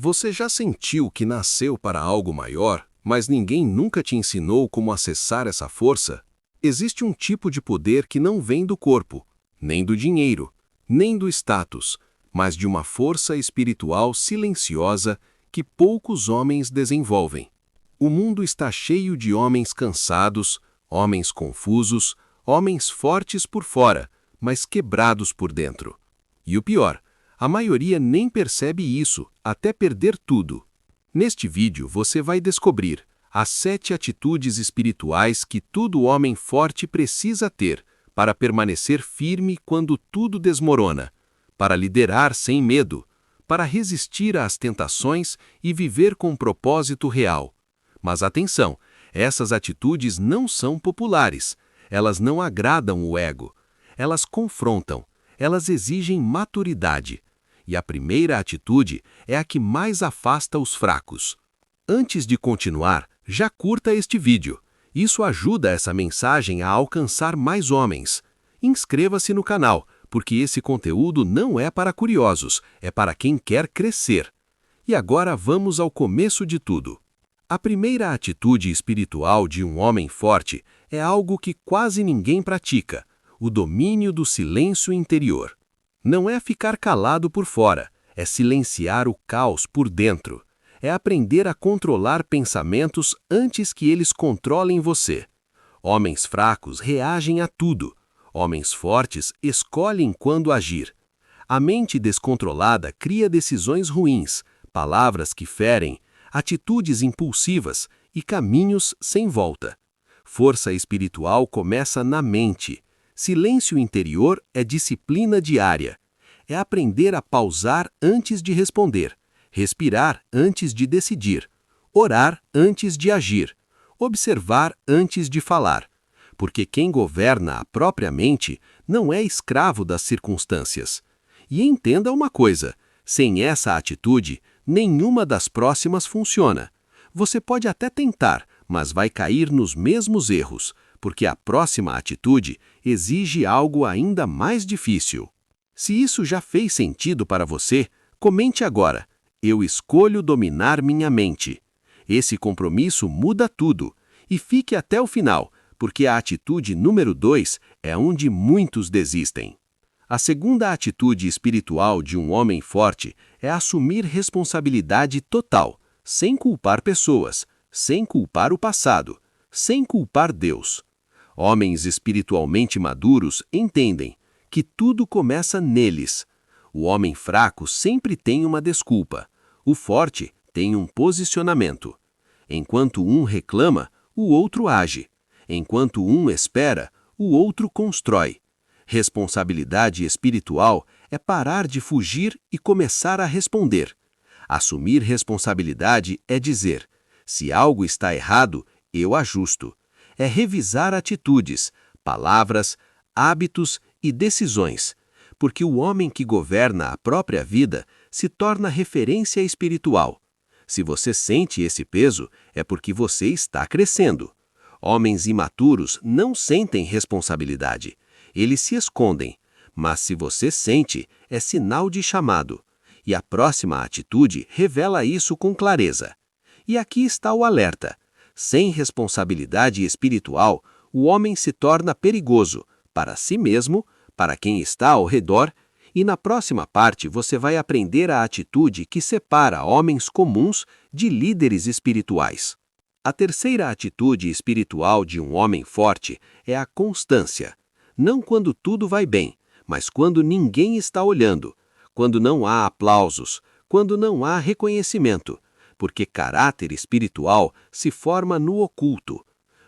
Você já sentiu que nasceu para algo maior, mas ninguém nunca te ensinou como acessar essa força? Existe um tipo de poder que não vem do corpo, nem do dinheiro, nem do status, mas de uma força espiritual silenciosa que poucos homens desenvolvem. O mundo está cheio de homens cansados, homens confusos, homens fortes por fora, mas quebrados por dentro. E o pior, a maioria nem percebe isso até perder tudo. Neste vídeo você vai descobrir as 7 atitudes espirituais que todo homem forte precisa ter para permanecer firme quando tudo desmorona, para liderar sem medo, para resistir às tentações e viver com propósito real. Mas atenção, essas atitudes não são populares, elas não agradam o ego, elas confrontam, elas exigem maturidade. E a primeira atitude é a que mais afasta os fracos. Antes de continuar, já curta este vídeo. Isso ajuda essa mensagem a alcançar mais homens. Inscreva-se no canal, porque esse conteúdo não é para curiosos, é para quem quer crescer. E agora vamos ao começo de tudo. A primeira atitude espiritual de um homem forte é algo que quase ninguém pratica: o domínio do silêncio interior. Não é ficar calado por fora, é silenciar o caos por dentro. É aprender a controlar pensamentos antes que eles controlem você. Homens fracos reagem a tudo. Homens fortes escolhem quando agir. A mente descontrolada cria decisões ruins, palavras que ferem, atitudes impulsivas e caminhos sem volta. Força espiritual começa na mente. Silêncio interior é disciplina diária. É aprender a pausar antes de responder, respirar antes de decidir, orar antes de agir, observar antes de falar. Porque quem governa a própria mente não é escravo das circunstâncias. E entenda uma coisa: sem essa atitude, nenhuma das próximas funciona. Você pode até tentar, mas vai cair nos mesmos erros, porque a próxima atitude exige algo ainda mais difícil. Se isso já fez sentido para você, comente agora: eu escolho dominar minha mente. Esse compromisso muda tudo. E fique até o final, porque a atitude número 2 é onde muitos desistem. A segunda atitude espiritual de um homem forte é assumir responsabilidade total, sem culpar pessoas, sem culpar o passado, sem culpar Deus. Homens espiritualmente maduros entendem que tudo começa neles. O homem fraco sempre tem uma desculpa. O forte tem um posicionamento. Enquanto um reclama, o outro age. Enquanto um espera, o outro constrói. Responsabilidade espiritual é parar de fugir e começar a responder. Assumir responsabilidade é dizer: se algo está errado, eu ajusto. É revisar atitudes, palavras, hábitos e decisões, porque o homem que governa a própria vida se torna referência espiritual. Se você sente esse peso, é porque você está crescendo. Homens imaturos não sentem responsabilidade. Eles se escondem, mas se você sente, é sinal de chamado. E a próxima atitude revela isso com clareza. E aqui está o alerta: sem responsabilidade espiritual, o homem se torna perigoso, para si mesmo, para quem está ao redor, e na próxima parte você vai aprender a atitude que separa homens comuns de líderes espirituais. A terceira atitude espiritual de um homem forte é a constância. Não quando tudo vai bem, mas quando ninguém está olhando, quando não há aplausos, quando não há reconhecimento, porque caráter espiritual se forma no oculto.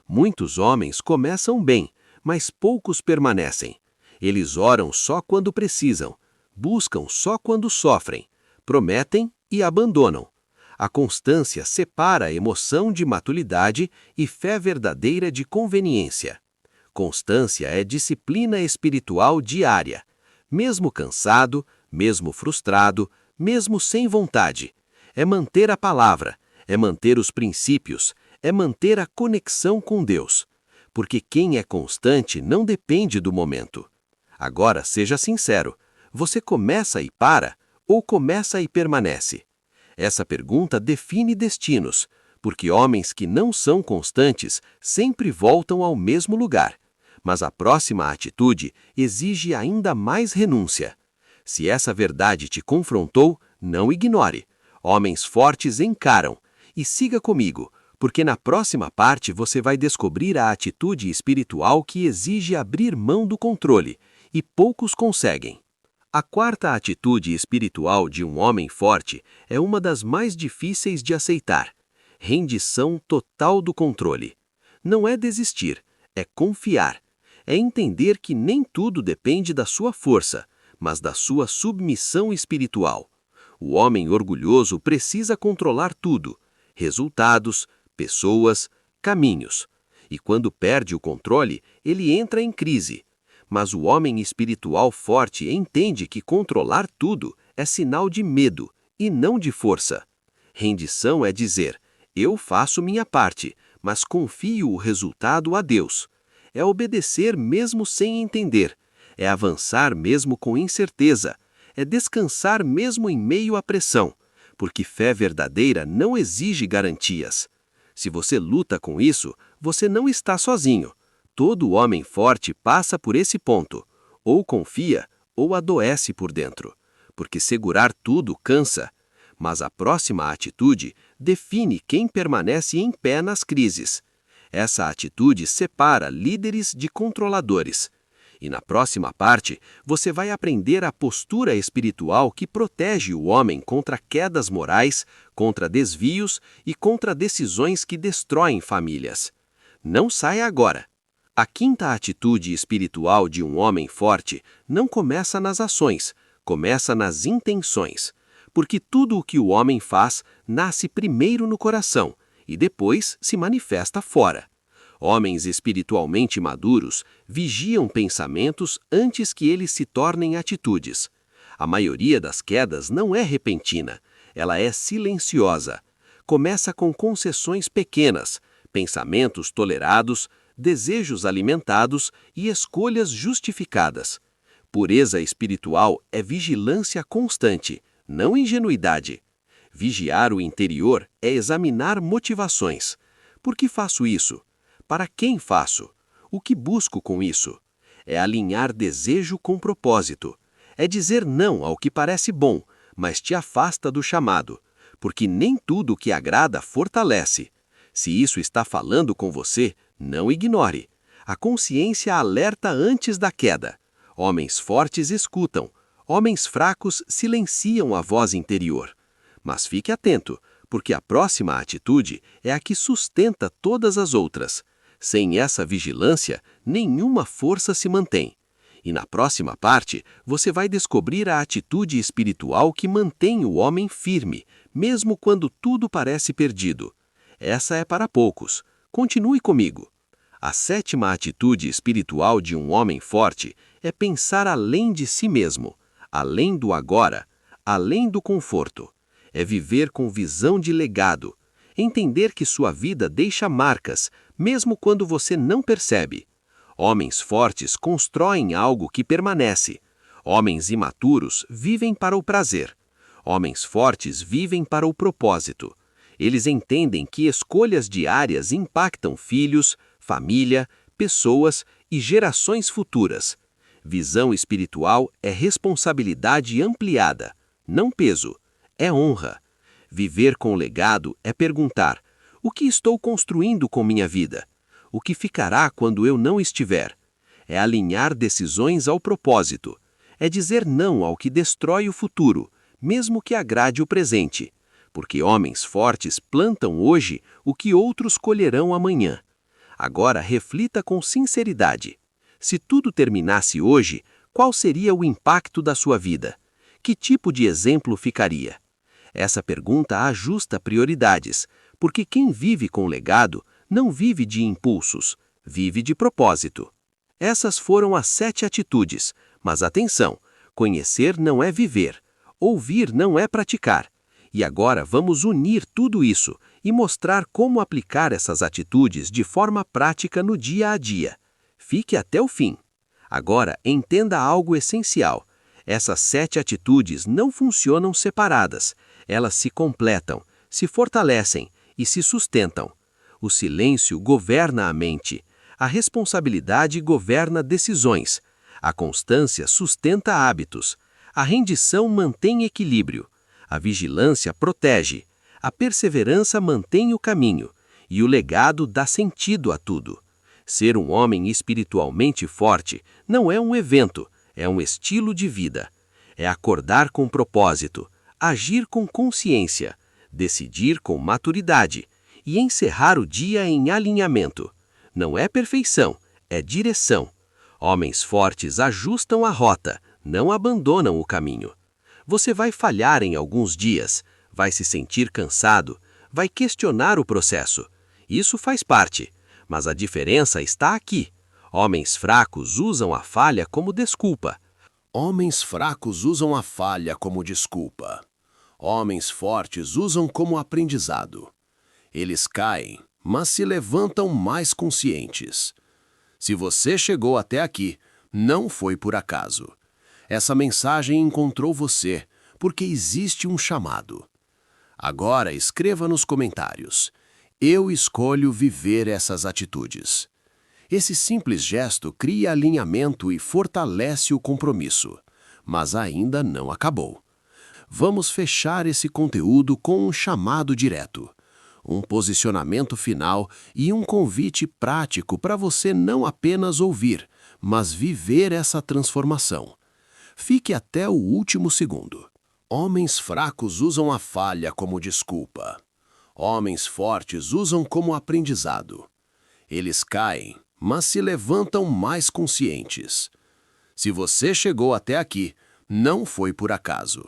Muitos homens começam bem, mas poucos permanecem. Eles oram só quando precisam, buscam só quando sofrem, prometem e abandonam. A constância separa emoção de maturidade e fé verdadeira de conveniência. Constância é disciplina espiritual diária. Mesmo cansado, mesmo frustrado, mesmo sem vontade. É manter a palavra, é manter os princípios, é manter a conexão com Deus. Porque quem é constante não depende do momento. Agora, seja sincero, você começa e para, ou começa e permanece? Essa pergunta define destinos, porque homens que não são constantes sempre voltam ao mesmo lugar. Mas a próxima atitude exige ainda mais renúncia. Se essa verdade te confrontou, não ignore. Homens fortes encaram. E siga comigo, porque na próxima parte você vai descobrir a atitude espiritual que exige abrir mão do controle, e poucos conseguem. A quarta atitude espiritual de um homem forte é uma das mais difíceis de aceitar: rendição total do controle. Não é desistir, é confiar. É entender que nem tudo depende da sua força, mas da sua submissão espiritual. O homem orgulhoso precisa controlar tudo: resultados, pessoas, caminhos. E quando perde o controle, ele entra em crise. Mas o homem espiritual forte entende que controlar tudo é sinal de medo e não de força. Rendição é dizer: eu faço minha parte, mas confio o resultado a Deus. É obedecer mesmo sem entender. É avançar mesmo com incerteza. É descansar mesmo em meio à pressão, porque fé verdadeira não exige garantias. Se você luta com isso, você não está sozinho. Todo homem forte passa por esse ponto. Ou confia, ou adoece por dentro. Porque segurar tudo cansa. Mas a próxima atitude define quem permanece em pé nas crises. Essa atitude separa líderes de controladores. E na próxima parte, você vai aprender a postura espiritual que protege o homem contra quedas morais, contra desvios e contra decisões que destroem famílias. Não saia agora! A quinta atitude espiritual de um homem forte não começa nas ações, começa nas intenções. Porque tudo o que o homem faz nasce primeiro no coração e depois se manifesta fora. Homens espiritualmente maduros vigiam pensamentos antes que eles se tornem atitudes. A maioria das quedas não é repentina, ela é silenciosa. Começa com concessões pequenas, pensamentos tolerados, desejos alimentados e escolhas justificadas. Pureza espiritual é vigilância constante, não ingenuidade. Vigiar o interior é examinar motivações. Por que faço isso? Para quem faço? O que busco com isso? É alinhar desejo com propósito. É dizer não ao que parece bom, mas te afasta do chamado, porque nem tudo o que agrada fortalece. Se isso está falando com você, não ignore. A consciência alerta antes da queda. Homens fortes escutam. Homens fracos silenciam a voz interior. Mas fique atento, porque a próxima atitude é a que sustenta todas as outras. Sem essa vigilância, nenhuma força se mantém. E na próxima parte, você vai descobrir a atitude espiritual que mantém o homem firme, mesmo quando tudo parece perdido. Essa é para poucos. Continue comigo. A sétima atitude espiritual de um homem forte é pensar além de si mesmo, além do agora, além do conforto. É viver com visão de legado, entender que sua vida deixa marcas, mesmo quando você não percebe. Homens fortes constroem algo que permanece. Homens imaturos vivem para o prazer. Homens fortes vivem para o propósito. Eles entendem que escolhas diárias impactam filhos, família, pessoas e gerações futuras. Visão espiritual é responsabilidade ampliada, não peso, é honra. Viver com legado é perguntar: o que estou construindo com minha vida? O que ficará quando eu não estiver? É alinhar decisões ao propósito. É dizer não ao que destrói o futuro, mesmo que agrade o presente. Porque homens fortes plantam hoje o que outros colherão amanhã. Agora reflita com sinceridade. Se tudo terminasse hoje, qual seria o impacto da sua vida? Que tipo de exemplo ficaria? Essa pergunta ajusta prioridades, porque quem vive com legado não vive de impulsos, vive de propósito. Essas foram as 7 atitudes, mas atenção, conhecer não é viver, ouvir não é praticar. E agora vamos unir tudo isso e mostrar como aplicar essas atitudes de forma prática no dia a dia. Fique até o fim. Agora entenda algo essencial. Essas 7 atitudes não funcionam separadas. Elas se completam, se fortalecem e se sustentam. O silêncio governa a mente. A responsabilidade governa decisões. A constância sustenta hábitos. A rendição mantém equilíbrio. A vigilância protege. A perseverança mantém o caminho. E o legado dá sentido a tudo. Ser um homem espiritualmente forte não é um evento, é um estilo de vida. É acordar com propósito, agir com consciência, decidir com maturidade e encerrar o dia em alinhamento. Não é perfeição, é direção. Homens fortes ajustam a rota, não abandonam o caminho. Você vai falhar em alguns dias, vai se sentir cansado, vai questionar o processo. Isso faz parte, mas a diferença está aqui. Homens fracos usam a falha como desculpa. Homens fracos usam a falha como desculpa. Homens fortes usam como aprendizado. Eles caem, mas se levantam mais conscientes. Se você chegou até aqui, não foi por acaso. Essa mensagem encontrou você, porque existe um chamado. Agora escreva nos comentários: eu escolho viver essas atitudes. Esse simples gesto cria alinhamento e fortalece o compromisso. Mas ainda não acabou. Vamos fechar esse conteúdo com um chamado direto, um posicionamento final e um convite prático para você não apenas ouvir, mas viver essa transformação. Fique até o último segundo. Homens fracos usam a falha como desculpa. Homens fortes usam como aprendizado. Eles caem, mas se levantam mais conscientes. Se você chegou até aqui, não foi por acaso.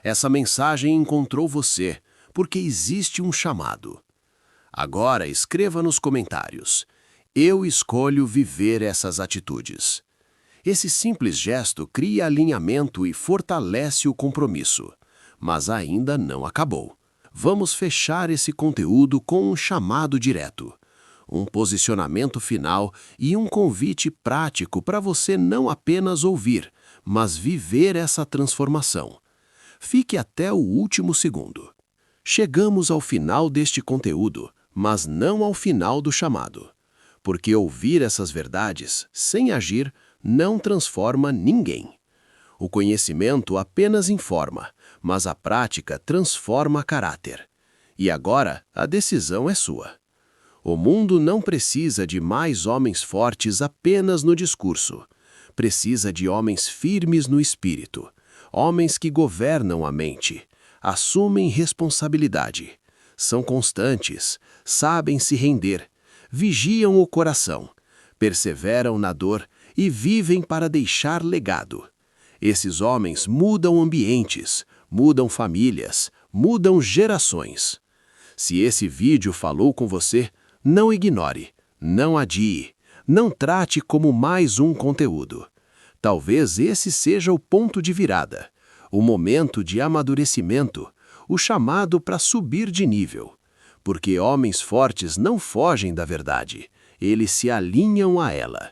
Essa mensagem encontrou você, porque existe um chamado. Agora escreva nos comentários: eu escolho viver essas atitudes. Esse simples gesto cria alinhamento e fortalece o compromisso. Mas ainda não acabou. Vamos fechar esse conteúdo com um chamado direto, um posicionamento final e um convite prático para você não apenas ouvir, mas viver essa transformação. Fique até o último segundo. Chegamos ao final deste conteúdo, mas não ao final do chamado. Porque ouvir essas verdades, sem agir, não transforma ninguém. O conhecimento apenas informa, mas a prática transforma caráter. E agora, a decisão é sua. O mundo não precisa de mais homens fortes apenas no discurso. Precisa de homens firmes no espírito. Homens que governam a mente, assumem responsabilidade, são constantes, sabem se render, vigiam o coração, perseveram na dor e vivem para deixar legado. Esses homens mudam ambientes, mudam famílias, mudam gerações. Se esse vídeo falou com você, não ignore, não adie, não trate como mais um conteúdo. Talvez esse seja o ponto de virada, o momento de amadurecimento, o chamado para subir de nível. Porque homens fortes não fogem da verdade, eles se alinham a ela.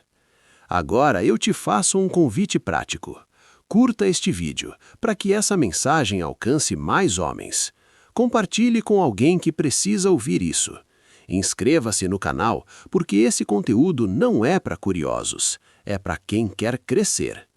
Agora eu te faço um convite prático. Curta este vídeo para que essa mensagem alcance mais homens. Compartilhe com alguém que precisa ouvir isso. Inscreva-se no canal, porque esse conteúdo não é para curiosos, é para quem quer crescer.